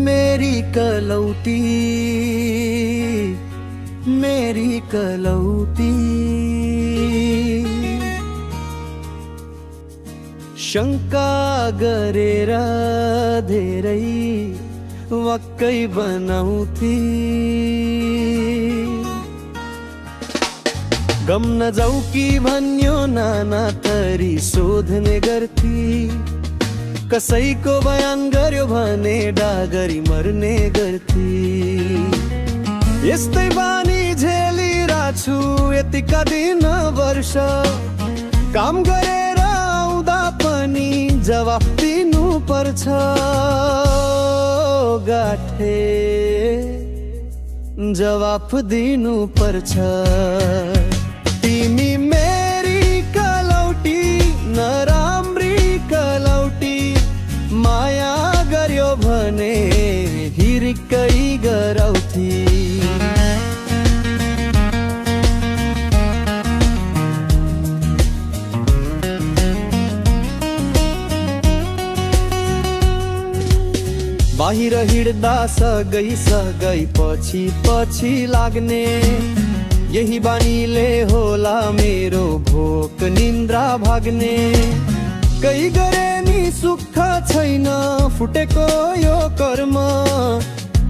मेरी कलौटी, मेरी कलौटी। शंका गरेर धेरै वक्कै बनाउँथे, गम नजाऊ कि भन्यो नाना थरी सोध्ने गर्थी। कसैको बयान गर्यो भने डागरी मर्ने गर्थी। यस्तै बानी झेलिरहेछु यतिका दिन वर्ष। काम गरेर आउँदा पनि जवाफ दिनु पर्छ। गाठे जवाफ दिनु पर्छ। तिमी मेरी कलौटी, नराम्री कलौटी। माया गर्यो भने हिर्कै गराउँथी। बाहिर हिँड्दा सगै सगै पछि पछि लाग्ने। यही बानीले होला मेरो भोक निन्द्रा भाग्ने। कही गरे नि सुख छैन फुटेको यो कर्म।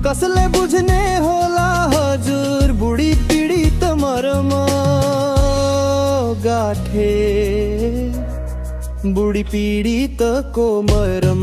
कसले बुझ्ने होला हजुर बुढी पीडित मर्म। गाठे बुढी पीडितको मरम।